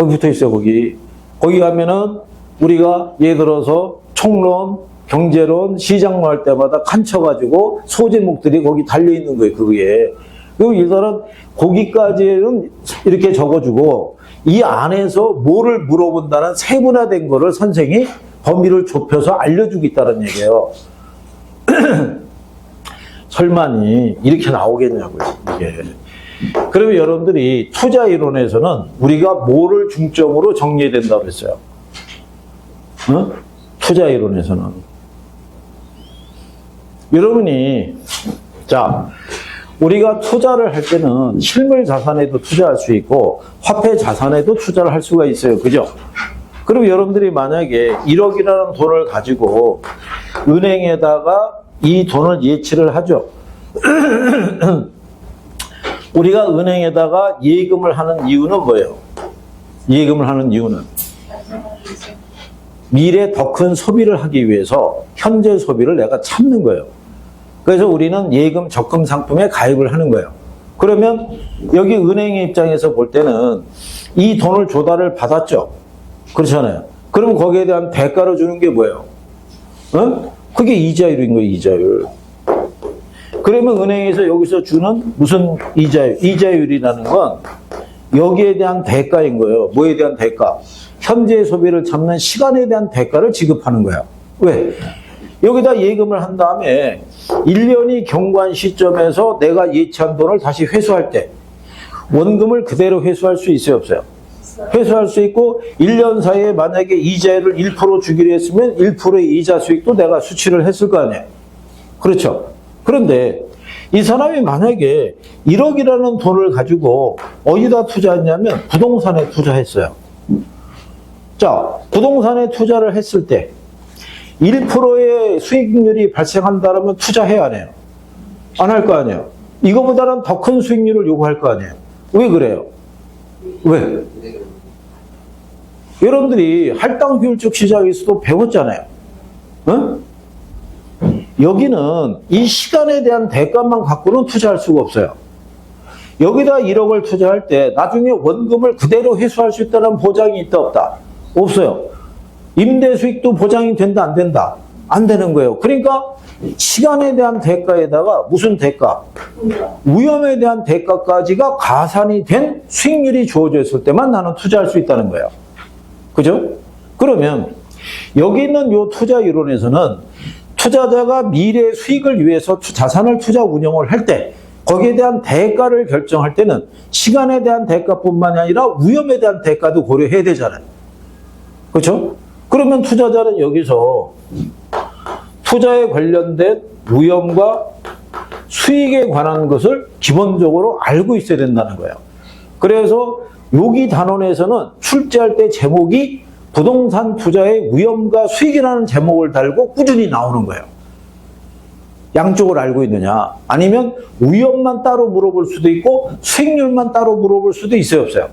거기 붙어 있어요, 거기. 거기 가면은 우리가 예를 들어서 총론, 경제론, 시장론 할 때마다 칸쳐가지고 소제목들이 거기 달려있는 거예요, 그게. 그리고 이 사람 거기까지는 이렇게 적어주고 이 안에서 뭐를 물어본다는 세분화된 거를 선생이 범위를 좁혀서 알려주고 있다는 얘기예요. 설마니 이렇게 나오겠냐고요, 이게. 그러면 여러분들이 투자 이론에서는 우리가 뭐를 중점으로 정리해야 된다고 했어요? 어? 투자 이론에서는. 여러분이, 자, 우리가 투자를 할 때는 실물 자산에도 투자할 수 있고 화폐 자산에도 투자를 할 수가 있어요. 그죠? 그럼 여러분들이 만약에 1억이라는 돈을 가지고 은행에다가 이 돈을 예치를 하죠. 우리가 은행에다가 예금을 하는 이유는 뭐예요? 예금을 하는 이유는 미래 더 큰 소비를 하기 위해서 현재 소비를 내가 참는 거예요. 그래서 우리는 예금 적금 상품에 가입을 하는 거예요. 그러면 여기 은행의 입장에서 볼 때는 이 돈을 조달을 받았죠. 그렇잖아요. 그러면 거기에 대한 대가를 주는 게 뭐예요? 어? 그게 이자율인 거예요, 이자율. 그러면 은행에서 여기서 주는 무슨 이자율? 이자율이라는 건 여기에 대한 대가인 거예요. 뭐에 대한 대가? 현재 소비를 참는 시간에 대한 대가를 지급하는 거예요. 왜? 여기다 예금을 한 다음에 1년이 경과한 시점에서 내가 예치한 돈을 다시 회수할 때 원금을 그대로 회수할 수 있어요, 없어요? 회수할 수 있고 1년 사이에 만약에 이자율을 1% 주기로 했으면 1%의 이자 수익도 내가 수취를 했을 거 아니에요. 그렇죠? 그런데 이 사람이 만약에 1억이라는 돈을 가지고 어디다 투자했냐면 부동산에 투자했어요. 자, 부동산에 투자를 했을 때 1%의 수익률이 발생한다면 투자해야 안 해요? 안 할 거 아니에요? 이거보다는 더 큰 수익률을 요구할 거 아니에요? 왜 그래요? 왜? 여러분들이 할당 효율적 시장에서도 배웠잖아요. 어? 여기는 이 시간에 대한 대가만 갖고는 투자할 수가 없어요. 여기다 1억을 투자할 때 나중에 원금을 그대로 회수할 수 있다는 보장이 있다 없다? 없어요. 임대 수익도 보장이 된다 안 된다? 안 되는 거예요. 그러니까 시간에 대한 대가에다가 무슨 대가? 위험에 대한 대가까지가 가산이 된 수익률이 주어져 있을 때만 나는 투자할 수 있다는 거예요. 그죠? 그러면 여기 있는 이 투자 이론에서는 투자자가 미래 수익을 위해서 자산을 투자 운용을 할 때 거기에 대한 대가를 결정할 때는 시간에 대한 대가뿐만이 아니라 위험에 대한 대가도 고려해야 되잖아요. 그렇죠? 그러면 투자자는 여기서 투자에 관련된 위험과 수익에 관한 것을 기본적으로 알고 있어야 된다는 거예요. 그래서 여기 단원에서는 출제할 때 제목이 부동산 투자의 위험과 수익이라는 제목을 달고 꾸준히 나오는 거예요. 양쪽을 알고 있느냐? 아니면 위험만 따로 물어볼 수도 있고 수익률만 따로 물어볼 수도 있어요, 없어요?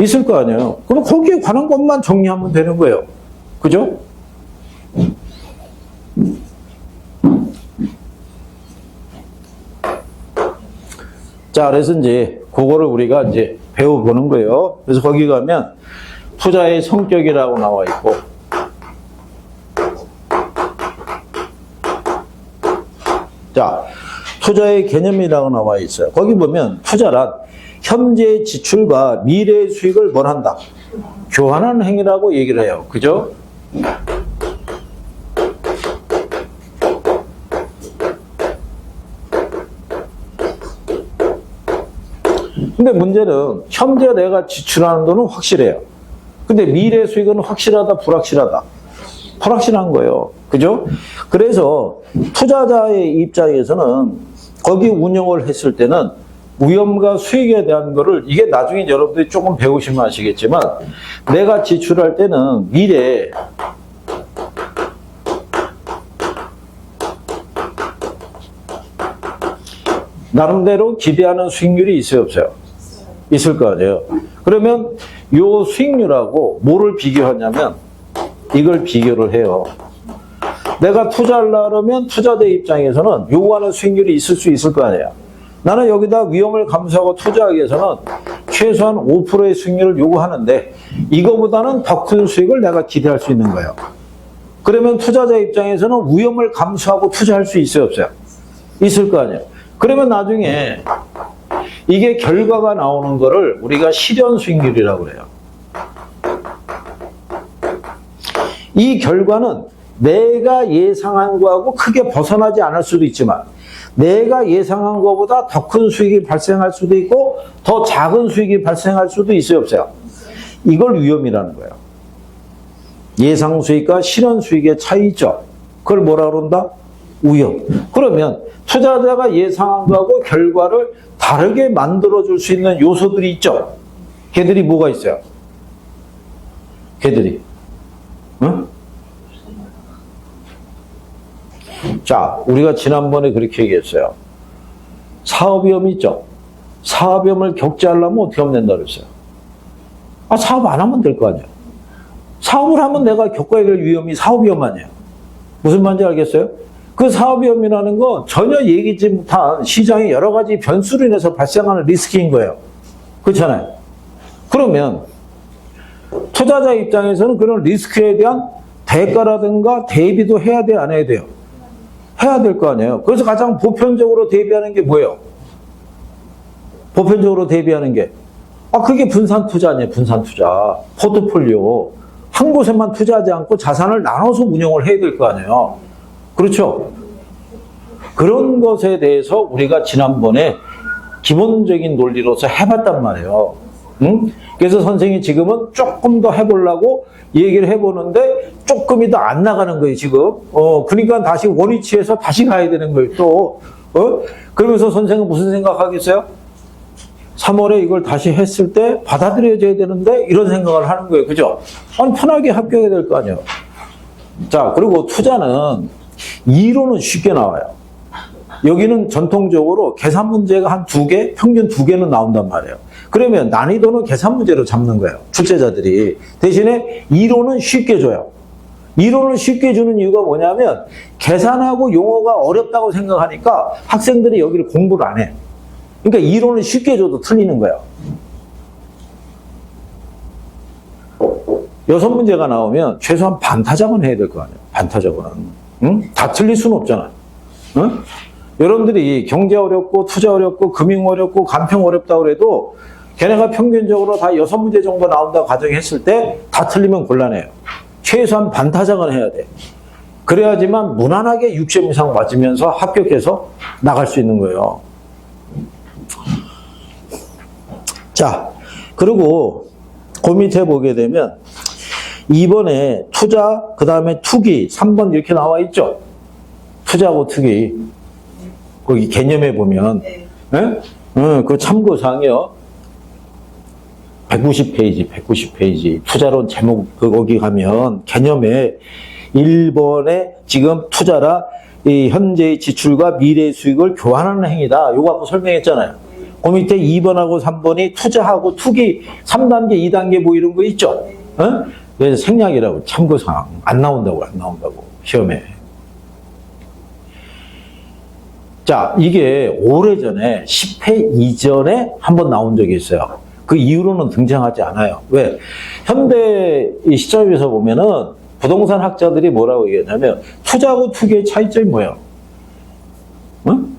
있을 거 아니에요. 그럼 거기에 관한 것만 정리하면 되는 거예요. 그죠? 자, 그래서 이제 그거를 우리가 이제 배워보는 거예요. 그래서 거기 가면 투자의 성격이라고 나와 있고, 자, 투자의 개념이라고 나와 있어요. 거기 보면 투자란 현재 지출과 미래의 수익을 뭘 한다? 교환하는 행위라고 얘기를 해요. 그죠? 근데 문제는 현재 내가 지출하는 돈은 확실해요. 근데 미래 수익은 확실하다, 불확실하다? 불확실한 거예요. 그죠? 그래서 투자자의 입장에서는 거기 운영을 했을 때는 위험과 수익에 대한 거를 이게 나중에 여러분들이 조금 배우시면 아시겠지만 내가 지출할 때는 미래에 나름대로 기대하는 수익률이 있어요, 없어요? 있을 거 아니에요. 그러면 요 수익률하고 뭐를 비교하냐면 이걸 비교를 해요. 내가 투자하려면 투자자 입장에서는 요구하는 수익률이 있을 수 있을 거 아니에요. 나는 여기다 위험을 감수하고 투자하기 위해서는 최소한 5%의 수익률을 요구하는데 이거보다는 더 큰 수익을 내가 기대할 수 있는 거예요. 그러면 투자자 입장에서는 위험을 감수하고 투자할 수 있어요, 없어요? 있을 거 아니에요. 그러면 나중에 이게 결과가 나오는 거를 우리가 실현 수익률이라고 그래요. 이 결과는 내가 예상한 거하고 크게 벗어나지 않을 수도 있지만 내가 예상한 것보다 더 큰 수익이 발생할 수도 있고 더 작은 수익이 발생할 수도 있어요, 없어요? 이걸 위험이라는 거예요. 예상 수익과 실현 수익의 차이 있죠. 그걸 뭐라 그런다? 위험. 그러면 투자자가 예상한 거하고 결과를 다르게 만들어줄 수 있는 요소들이 있죠. 걔들이 뭐가 있어요? 걔들이. 응? 자, 우리가 지난번에 그렇게 얘기했어요. 사업위험이 있죠. 사업위험을 겪지하려면 어떻게 하면 된다 그랬어요? 사업 안 하면 될 거 아니에요. 사업을 하면 내가 겪어야 될 위험이 사업위험 아니에요. 무슨 말인지 알겠어요? 그 사업위험이라는 건 전혀 예기치 못한 시장의 여러 가지 변수로 인해서 발생하는 리스크인 거예요. 그렇잖아요. 그러면 투자자 입장에서는 그런 리스크에 대한 대가라든가 대비도 해야 돼요, 안 해야 돼요? 해야 될 거 아니에요. 그래서 가장 보편적으로 대비하는 게 뭐예요? 보편적으로 대비하는 게 그게 분산 투자 아니에요. 분산 투자. 포트폴리오. 한 곳에만 투자하지 않고 자산을 나눠서 운영을 해야 될 거 아니에요. 그렇죠? 그런 것에 대해서 우리가 지난번에 기본적인 논리로서 해봤단 말이에요. 응? 그래서 선생님이 지금은 조금 더 해보려고 얘기를 해보는데 조금이 더 안 나가는 거예요, 지금. 그러니까 다시 원위치에서 다시 가야 되는 거예요, 또. 그러면서 선생은 무슨 생각하겠어요? 3월에 이걸 다시 했을 때 받아들여져야 되는데 이런 생각을 하는 거예요. 그죠? 편하게 합격해야 될 거 아니에요. 자, 그리고 투자는 이론은 쉽게 나와요. 여기는 전통적으로 계산 문제가 한 2개, 평균 2개는 나온단 말이에요. 그러면 난이도는 계산 문제로 잡는 거예요. 출제자들이. 대신에 이론은 쉽게 줘요. 이론을 쉽게 주는 이유가 뭐냐면 계산하고 용어가 어렵다고 생각하니까 학생들이 여기를 공부를 안 해. 그러니까 이론을 쉽게 줘도 틀리는 거예요. 6문제가 나오면 최소한 반타작은 해야 될 거 아니에요. 반타작은. 응? 다 틀릴 수는 없잖아. 응? 여러분들이 경제 어렵고 투자 어렵고 금융 어렵고 간평 어렵다고 해도 걔네가 평균적으로 다 6문제 정도 나온다고 가정했을 때 다 틀리면 곤란해요. 최소한 반타작은 해야 돼. 그래야지만 무난하게 6점 이상 맞으면서 합격해서 나갈 수 있는 거예요. 자, 그리고 그 밑에 보게 되면 이번에 투자, 그 다음에 투기, 3번 이렇게 나와 있죠? 투자하고 투기. 거기 개념에 보면. 네? 그 참고사항이요. 190페이지. 투자론 제목, 거기 가면 개념에 1번에 지금 투자라 이 현재의 지출과 미래의 수익을 교환하는 행위다. 요거 아까 설명했잖아요. 그 밑에 2번하고 3번이 투자하고 투기 3단계, 2단계 뭐 이런 거 있죠? 그래서 생략이라고 참고사항. 안 나온다고 시험에. 자, 이게 오래전에 10회 이전에 한번 나온 적이 있어요. 그 이후로는 등장하지 않아요. 왜? 현대 이 시점에서 보면은 부동산 학자들이 뭐라고 얘기하냐면 투자하고 투기의 차이점이 뭐예요? 응?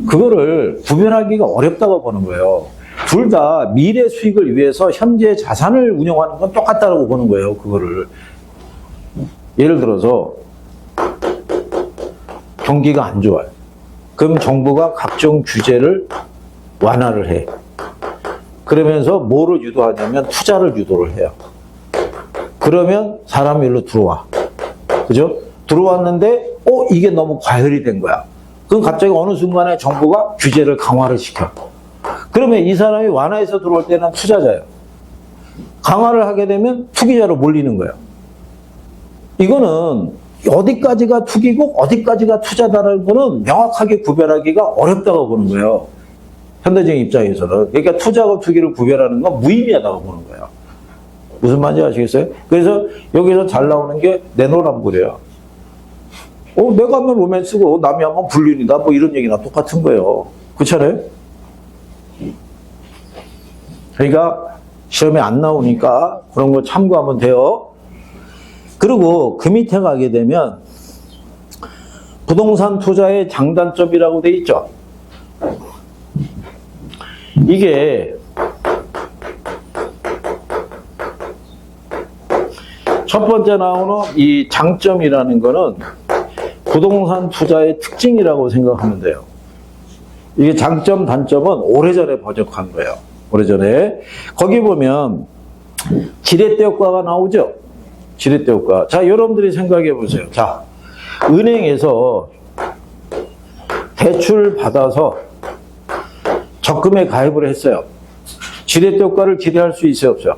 그거를 구별하기가 어렵다고 보는 거예요. 둘 다 미래 수익을 위해서 현재 자산을 운영하는 건 똑같다고 보는 거예요. 그거를. 예를 들어서 경기가 안 좋아요. 그럼 정부가 각종 규제를 완화를 해. 그러면서 뭐를 유도하냐면 투자를 유도를 해요. 그러면 사람이 일로 들어와. 그죠? 들어왔는데 이게 너무 과열이 된 거야. 그럼 갑자기 어느 순간에 정부가 규제를 강화를 시켜. 그러면 이 사람이 완화해서 들어올 때는 투자자예요. 강화를 하게 되면 투기자로 몰리는 거예요. 이거는 어디까지가 투기고 어디까지가 투자다라는 거는 명확하게 구별하기가 어렵다고 보는 거예요. 현대적인 입장에서는. 그러니까 투자하고 투기를 구별하는 건 무의미하다고 보는 거예요. 무슨 말인지 아시겠어요? 그래서 여기서 잘 나오는 게 내노남불이에요. 내가 하면 로맨스고 남이 하면 불륜이다. 뭐 이런 얘기나 똑같은 거예요. 그렇잖아요? 그러니까 시험에 안 나오니까 그런 거 참고하면 돼요. 그리고 그 밑에 가게 되면 부동산 투자의 장단점이라고 돼 있죠. 이게 첫 번째 나오는 이 장점이라는 거는 부동산 투자의 특징이라고 생각하면 돼요. 이게 장점, 단점은 오래전에 번역한 거예요. 오래전에. 거기 보면 지렛대 효과가 나오죠. 지렛대 효과. 자, 여러분들이 생각해 보세요. 자, 은행에서 대출 받아서 적금에 가입을 했어요. 지렛대 효과를 기대할 수 있어요, 없어요?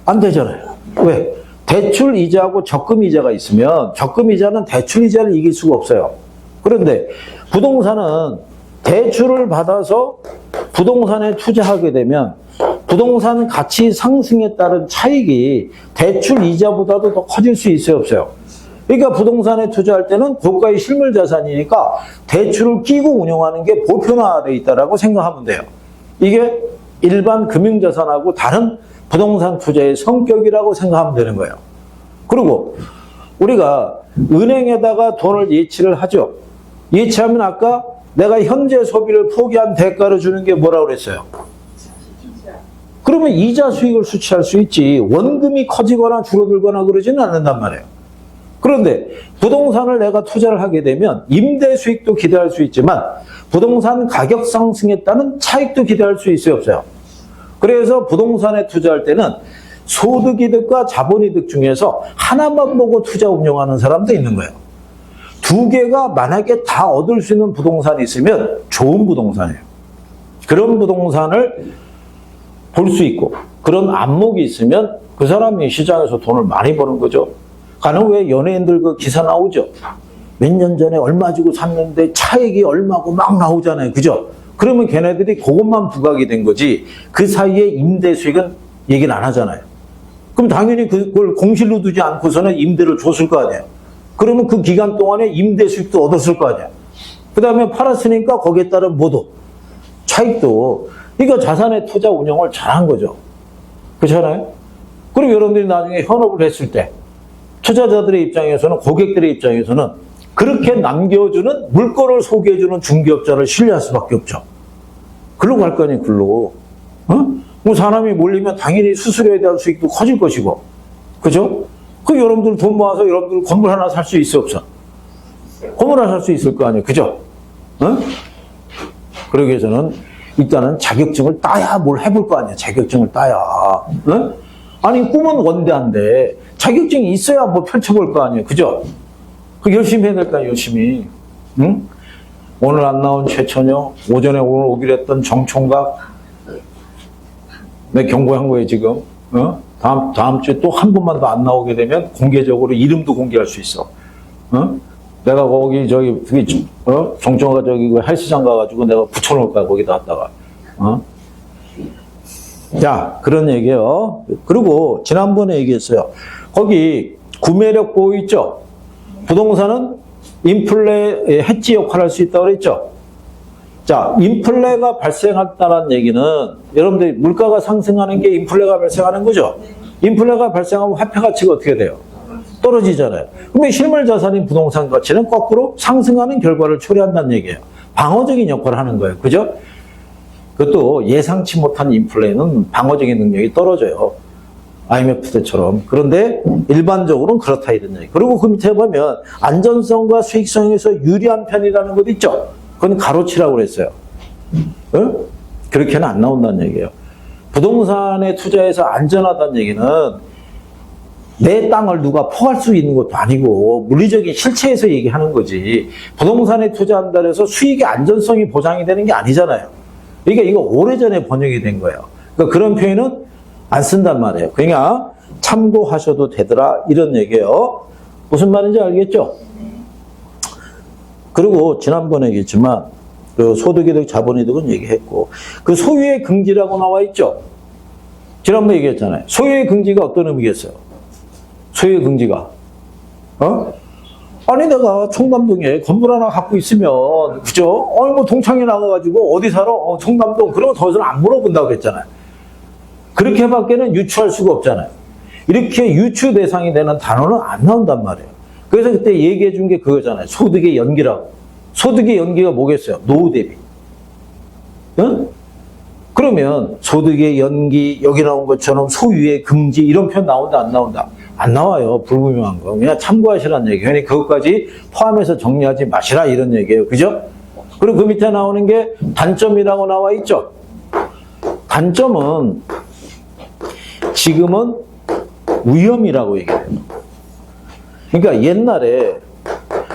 안 되잖아요. 왜? 대출 이자하고 적금 이자가 있으면 적금 이자는 대출 이자를 이길 수가 없어요. 그런데 부동산은 대출을 받아서 부동산에 투자하게 되면 부동산 가치 상승에 따른 차익이 대출 이자보다도 더 커질 수 있어요, 없어요? 그러니까 부동산에 투자할 때는 고가의 실물 자산이니까 대출을 끼고 운영하는 게 보편화되어 있다고 생각하면 돼요. 이게 일반 금융자산하고 다른 부동산 투자의 성격이라고 생각하면 되는 거예요. 그리고 우리가 은행에다가 돈을 예치를 하죠. 예치하면 아까 내가 현재 소비를 포기한 대가로 주는 게 뭐라고 그랬어요? 그러면 이자 수익을 수취할 수 있지 원금이 커지거나 줄어들거나 그러지는 않는단 말이에요. 그런데 부동산을 내가 투자를 하게 되면 임대 수익도 기대할 수 있지만 부동산 가격 상승에 따른 차익도 기대할 수 있어요, 없어요? 그래서 부동산에 투자할 때는 소득이득과 자본이득 중에서 하나만 보고 투자 운용하는 사람도 있는 거예요. 두 개가 만약에 다 얻을 수 있는 부동산이 있으면 좋은 부동산이에요. 그런 부동산을 볼 수 있고 그런 안목이 있으면 그 사람이 시장에서 돈을 많이 버는 거죠. 가는 왜 연예인들 그 기사 나오죠. 몇 년 전에 얼마 주고 샀는데 차익이 얼마고 막 나오잖아요. 그죠? 그러면 걔네들이 그것만 부각이 된 거지 그 사이에 임대 수익은 얘기는 안 하잖아요. 그럼 당연히 그걸 공실로 두지 않고서는 임대를 줬을 거 아니에요. 그러면 그 기간 동안에 임대 수익도 얻었을 거 아니에요. 그 다음에 팔았으니까 거기에 따른 뭐도 차익도 이거 자산의 투자 운영을 잘한 거죠. 그렇잖아요? 그리고 여러분들이 나중에 현업을 했을 때 투자자들의 입장에서는 고객들의 입장에서는 그렇게 남겨주는 물건을 소개해주는 중개업자를 신뢰할 수밖에 없죠. 글로 갈 거 아니에요, 글로. 뭐 사람이 몰리면 당연히 수수료에 대한 수익도 커질 것이고. 그죠? 그 여러분들 돈 모아서 여러분들 건물 하나 살 수 있어, 없어? 건물 하나 살 수 있을 거 아니에요. 그죠? 그러기 위해서는 일단은 자격증을 따야 뭘 해볼 거 아니에요. 자격증을 따야. 아니, 꿈은 원대한데 자격증이 있어야 뭐 펼쳐볼 거 아니에요. 그죠? 그 열심히 해야 될까, 열심히. 응? 오늘 안 나온 최천여, 오전에 오늘 오기로 했던 정총각, 내가 경고한 거예요, 지금. 다음 주에 또 한 번만 더 안 나오게 되면 공개적으로 이름도 공개할 수 있어. 내가 거기, 정총가 저기 헬스장 가가지고 내가 붙여놓을 거야, 거기다 갖다가. 자, 그런 얘기예요. 그리고 지난번에 얘기했어요. 거기 구매력 보호 있죠? 부동산은 인플레 해지 역할을 할 수 있다고 그랬죠? 자, 인플레가 발생했다는 얘기는 여러분들이 물가가 상승하는 게 인플레가 발생하는 거죠? 인플레가 발생하면 화폐 가치가 어떻게 돼요? 떨어지잖아요. 그러면 실물 자산인 부동산 가치는 거꾸로 상승하는 결과를 초래한다는 얘기예요. 방어적인 역할을 하는 거예요. 그죠? 그것도 예상치 못한 인플레는 방어적인 능력이 떨어져요. IMF 때처럼. 그런데 일반적으로는 그렇다 이런 얘기. 그리고 그 밑에 보면 안전성과 수익성에서 유리한 편이라는 것도 있죠. 그건 가로치라고 그랬어요. 그렇게는 안 나온다는 얘기예요. 부동산에 투자해서 안전하다는 얘기는 내 땅을 누가 포할 수 있는 것도 아니고 물리적인 실체에서 얘기하는 거지. 부동산에 투자한다 해서 수익의 안전성이 보장이 되는 게 아니잖아요. 그러니까 이거 오래전에 번역이 된 거예요. 그러니까 그런 표현은 안 쓴단 말이에요. 그러니까 참고하셔도 되더라 이런 얘기예요. 무슨 말인지 알겠죠? 그리고 지난번에 얘기했지만 그 소득이득, 자본이득은 얘기했고 그 소유의 긍지라고 나와 있죠? 지난번에 얘기했잖아요. 소유의 긍지가 어떤 의미겠어요? 소유의 긍지가 아니, 내가 청담동에 건물 하나 갖고 있으면, 그죠? 뭐 동창회 나가가지고 어디 살아? 청담동. 그러면 더 이상 안 물어본다고 그랬잖아요. 그렇게 밖에는 유추할 수가 없잖아요. 이렇게 유추 대상이 되는 단어는 안 나온단 말이에요. 그래서 그때 얘기해 준 게 그거잖아요. 소득의 연기라고. 소득의 연기가 뭐겠어요? 노후 대비. 응? 그러면 소득의 연기, 여기 나온 것처럼 소유의 금지 이런 표현 나온다 안 나온다? 안 나와요. 불분명한 거. 그냥 참고하시라는 얘기예요. 그러니 그것까지 포함해서 정리하지 마시라 이런 얘기예요. 그죠? 그리고 그 밑에 나오는 게 단점이라고 나와 있죠. 단점은 지금은 위험이라고 얘기해요. 그러니까 옛날에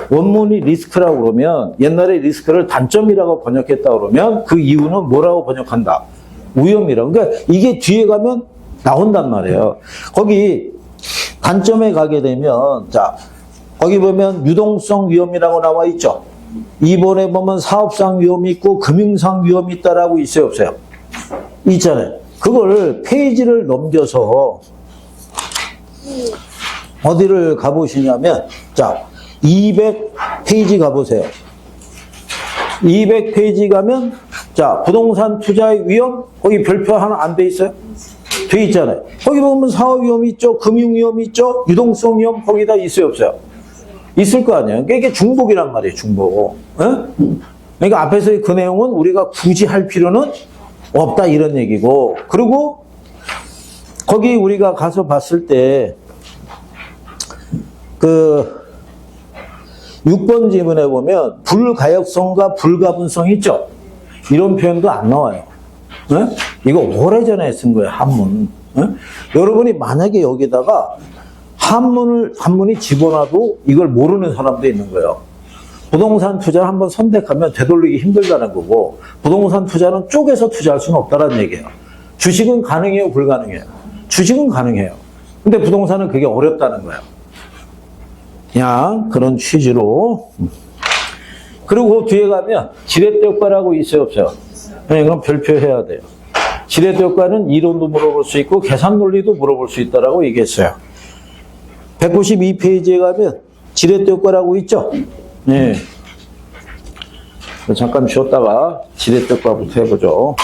원문이 리스크라고 그러면 옛날에 리스크를 단점이라고 번역했다 그러면 그 이유는 뭐라고 번역한다? 위험이라고. 그러니까 이게 뒤에 가면 나온단 말이에요. 거기 단점에 가게 되면 자 거기 보면 유동성 위험이라고 나와 있죠. 이번에 보면 사업상 위험이 있고 금융상 위험이 있다라고 있어요 없어요? 있잖아요. 그걸 페이지를 넘겨서 어디를 가보시냐면 자 200페이지 가보세요. 200페이지 가면 자 부동산 투자의 위험 거기 별표 하나 안 돼 있어요? 돼 있잖아요. 거기 보면 사업 위험이 있죠. 금융 위험이 있죠. 유동성 위험 거기다 있어요 없어요? 있을 거 아니에요. 그러니까 이게 중복이란 말이에요. 중복. 그러니까 앞에서의 그 내용은 우리가 굳이 할 필요는 없다 이런 얘기고 그리고 거기 우리가 가서 봤을 때 그 6번 지문에 보면 불가역성과 불가분성이 있죠. 이런 표현도 안 나와요. 네? 이거 오래전에 쓴 거예요. 한문. 네? 여러분이 만약에 여기다가 한문이 집어놔도 이걸 모르는 사람도 있는 거예요. 부동산 투자를 한번 선택하면 되돌리기 힘들다는 거고 부동산 투자는 쪼개서 투자할 수는 없다는 얘기예요. 주식은 가능해요? 불가능해요? 주식은 가능해요. 근데 부동산은 그게 어렵다는 거예요. 그냥 그런 취지로. 그리고 뒤에 가면 지렛대효과라고 있어요 없어요? 네, 그럼 별표해야 돼요. 지렛대효과는 이론도 물어볼 수 있고 계산 논리도 물어볼 수 있다라고 얘기했어요. 192페이지에 가면 지렛대효과라고 있죠? 네. 잠깐 쉬었다가 지렛대효과부터 해보죠.